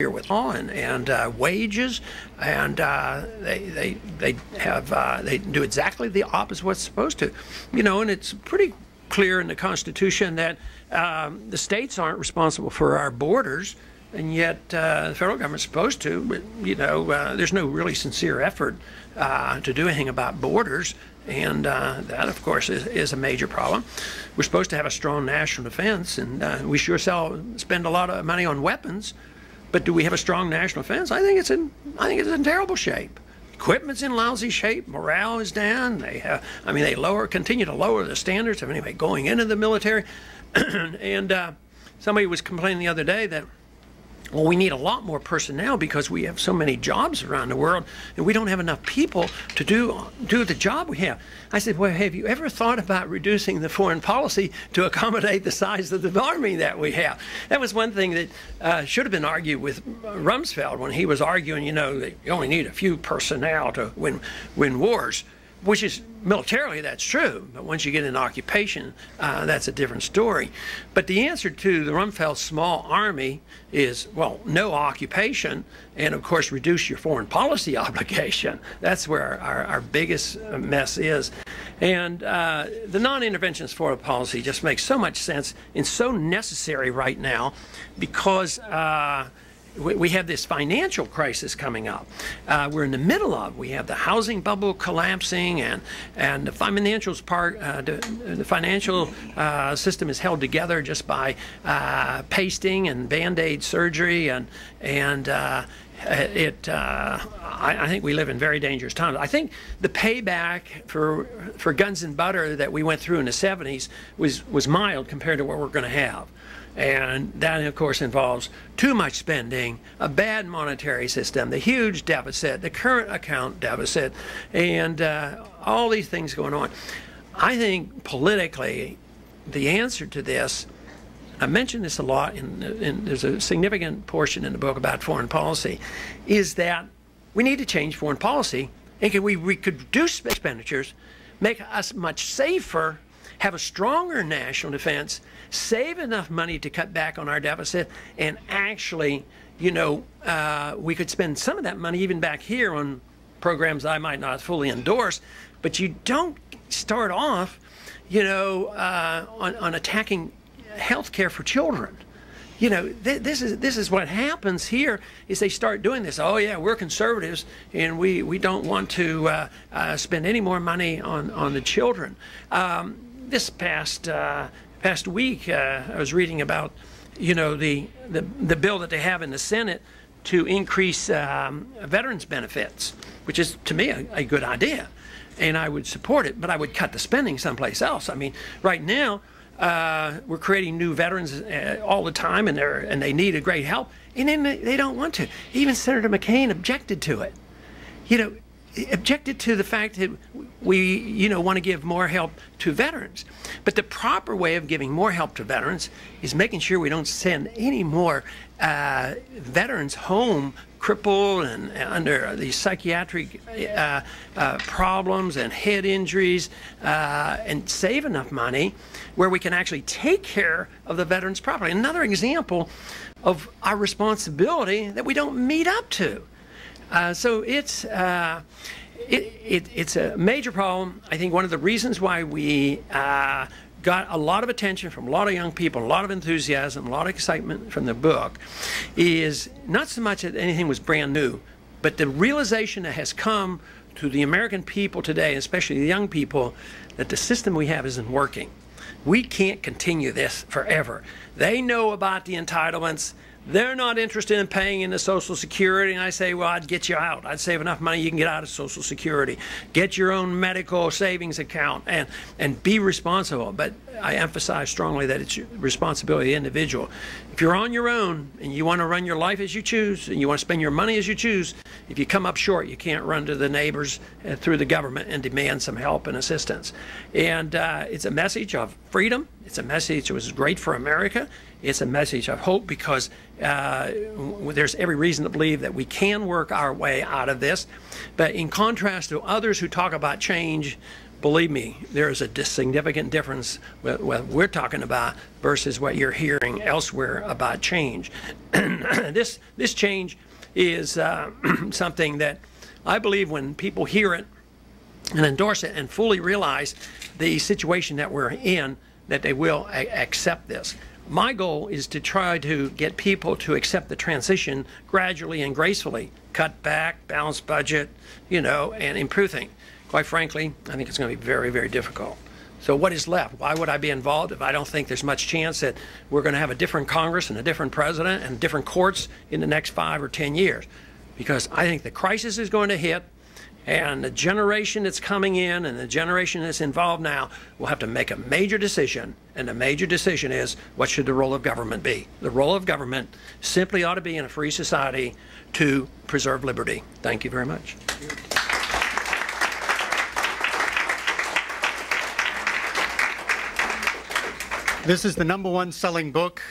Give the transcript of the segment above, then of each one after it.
with law and wages, and they do exactly the opposite of what's supposed to, and it's pretty clear in the Constitution that the states aren't responsible for our borders, and yet the federal government's supposed to. But there's no really sincere effort to do anything about borders, and that, of course, is a major problem. We're supposed to have a strong national defense, and we sure spend a lot of money on weapons. But do we have a strong national defense? I think it's in terrible shape. Equipment's in lousy shape. Morale is down. They continue to lower the standards of anybody going into the military. And somebody was complaining the other day that, well, we need a lot more personnel because we have so many jobs around the world, and we don't have enough people to do the job we have. I said, well, have you ever thought about reducing the foreign policy to accommodate the size of the army that we have? That was one thing that should have been argued with Rumsfeld when he was arguing, that you only need a few personnel to win wars. Which is, militarily, that's true, but once you get into occupation, that's a different story. But the answer to the Rumsfeld small army is, well, no occupation, and of course reduce your foreign policy obligation. That's where our biggest mess is. And the non-interventionist foreign policy just makes so much sense and so necessary right now because we have this financial crisis coming up. We're in the middle of. We have the housing bubble collapsing, and the financials part. The financial system is held together just by pasting and Band-Aid surgery, and I think we live in very dangerous times. I think the payback for guns and butter that we went through in the 70s was mild compared to what we're going to have. And that, of course, involves too much spending, a bad monetary system, the huge deficit, the current account deficit, and all these things going on. I think politically, the answer to this, I mentioned this a lot, and there's a significant portion in the book about foreign policy, is that we need to change foreign policy, and we could reduce expenditures, make us much safer, have a stronger national defense, save enough money to cut back on our deficit, and actually, we could spend some of that money even back here on programs I might not fully endorse, but you don't start off, on attacking health care for children. This is what happens here is they start doing this. Oh yeah, we're conservatives and we don't want to spend any more money on the children. This past week, I was reading about, the bill that they have in the Senate to increase veterans benefits, which is, to me, a good idea. And I would support it, but I would cut the spending someplace else. I mean, right now, we're creating new veterans all the time, and they need a great help, and then they don't want to. Even Senator McCain objected to it. Objected to the fact that we, want to give more help to veterans. But the proper way of giving more help to veterans is making sure we don't send any more veterans home crippled and under these psychiatric problems and head injuries, and save enough money where we can actually take care of the veterans properly. Another example of our responsibility that we don't meet up to. So it's a major problem. I think one of the reasons why we got a lot of attention from a lot of young people, a lot of enthusiasm, a lot of excitement from the book is not so much that anything was brand new, but the realization that has come to the American people today, especially the young people, that the system we have isn't working. We can't continue this forever. They know about the entitlements. They're not interested in paying into Social Security, and I say, well, I'd get you out. I'd save enough money you can get out of Social Security. Get your own medical savings account and be responsible. But I emphasize strongly that it's responsibility of the individual. If you're on your own and you want to run your life as you choose and you want to spend your money as you choose, if you come up short, you can't run to the neighbors through the government and demand some help and assistance. And it's a message of freedom. It's a message that was great for America. It's a message of hope because there's every reason to believe that we can work our way out of this. But in contrast to others who talk about change, believe me, there is a significant difference with what we're talking about versus what you're hearing elsewhere about change. this change is something that I believe when people hear it and endorse it and fully realize the situation that we're in, that they will accept this. My goal is to try to get people to accept the transition gradually and gracefully, cut back, balance budget, and improve things. Quite frankly, I think it's going to be very, very difficult. So what is left? Why would I be involved if I don't think there's much chance that we're going to have a different Congress and a different president and different courts in the next 5 or 10 years? Because I think the crisis is going to hit, and the generation that's coming in and the generation that's involved now will have to make a major decision. And the major decision is, what should the role of government be? The role of government simply ought to be in a free society to preserve liberty. Thank you very much. This is the #1 selling book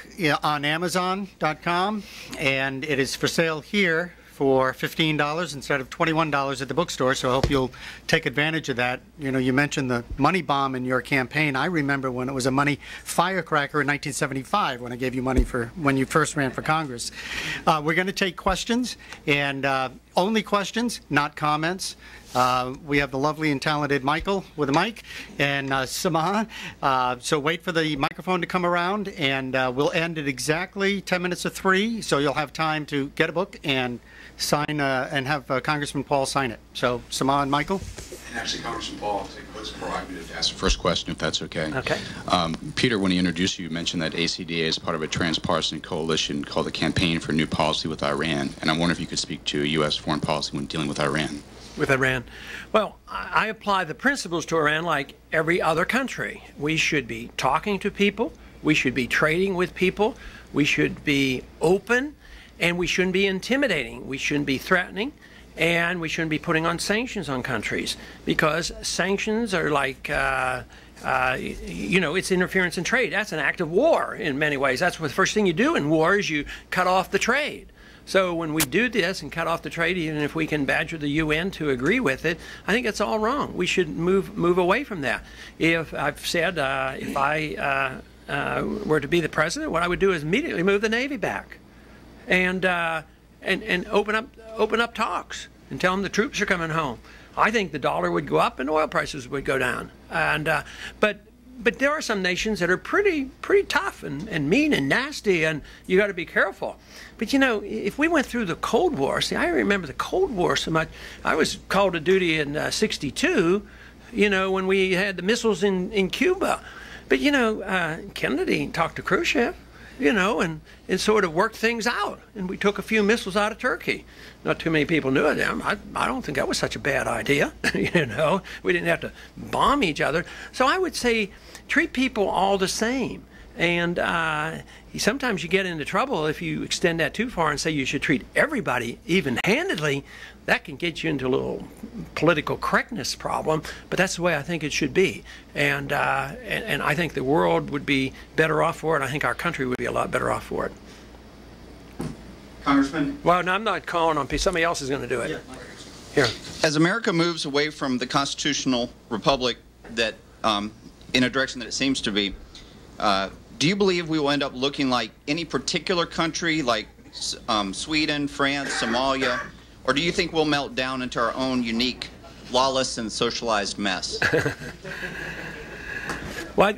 on Amazon.com, and it is for sale here for $15 instead of $21 at the bookstore, so I hope you'll take advantage of that. You mentioned the money bomb in your campaign. I remember when it was a money firecracker in 1975 when I gave you money for when you first ran for Congress. We're going to take questions, and only questions, not comments. We have the lovely and talented Michael with a mic, and Saman. So wait for the microphone to come around, and we'll end at exactly 10 minutes to 3, so you'll have time to get a book and sign and have Congressman Paul sign it. So Saman, Michael. And actually, Congressman Paul, what's prerogative to ask the first question, if that's okay. Okay. Peter, when he introduced you, you mentioned that ACDA is part of a transpartisan coalition called the Campaign for New Policy with Iran, and I wonder if you could speak to U.S. foreign policy when dealing with Iran. With Iran? Well, I apply the principles to Iran like every other country. We should be talking to people, we should be trading with people, we should be open, and we shouldn't be intimidating, we shouldn't be threatening, and we shouldn't be putting on sanctions on countries, because sanctions are like it's interference in trade. That's an act of war in many ways. That's what the first thing you do in war is you cut off the trade. So when we do this and cut off the trade, even if we can badger the UN to agree with it, I think it's all wrong. We should move away from that. If I've said if I were to be the president, what I would do is immediately move the Navy back, and open up talks and tell them the troops are coming home. I think the dollar would go up and oil prices would go down. And but there are some nations that are pretty tough and mean and nasty, and you got to be careful. But if we went through the Cold War, see, I remember the Cold War so much. I was called to duty in '62, when we had the missiles in Cuba. But Kennedy talked to Khrushchev, and sort of worked things out. And we took a few missiles out of Turkey. Not too many people knew of them. I don't think that was such a bad idea. We didn't have to bomb each other. So I would say treat people all the same. And sometimes you get into trouble if you extend that too far and say you should treat everybody even-handedly. That can get you into a little political correctness problem, but that's the way I think it should be. And I think the world would be better off for it. I think our country would be a lot better off for it. Congressman? Well, no, I'm not calling on people. Somebody else is going to do it. Yeah. Here. As America moves away from the constitutional republic that, in a direction that it seems to be, do you believe we will end up looking like any particular country, like Sweden, France, Somalia, or do you think we'll melt down into our own unique, lawless, and socialized mess? Well,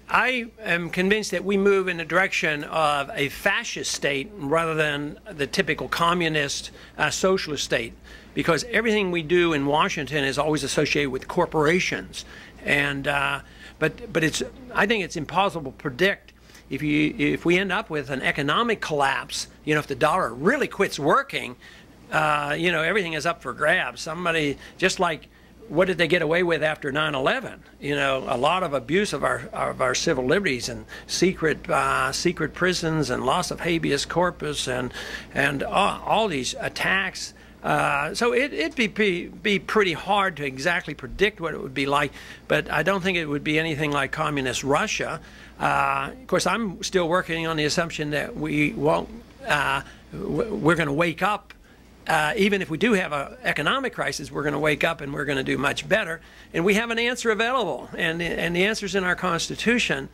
I am convinced that we move in the direction of a fascist state rather than the typical communist socialist state, because everything we do in Washington is always associated with corporations. And but I think it's impossible to predict if we end up with an economic collapse. If the dollar really quits working, everything is up for grabs. Somebody, just like, what did they get away with after 9/11? A lot of abuse of our civil liberties and secret prisons and loss of habeas corpus and all these attacks. So it'd be pretty hard to exactly predict what it would be like, but I don't think it would be anything like communist Russia. Of course, I'm still working on the assumption that we won't. We're going to wake up even if we do have an economic crisis, we're going to wake up and we're going to do much better. And we have an answer available, and the answer's in our Constitution.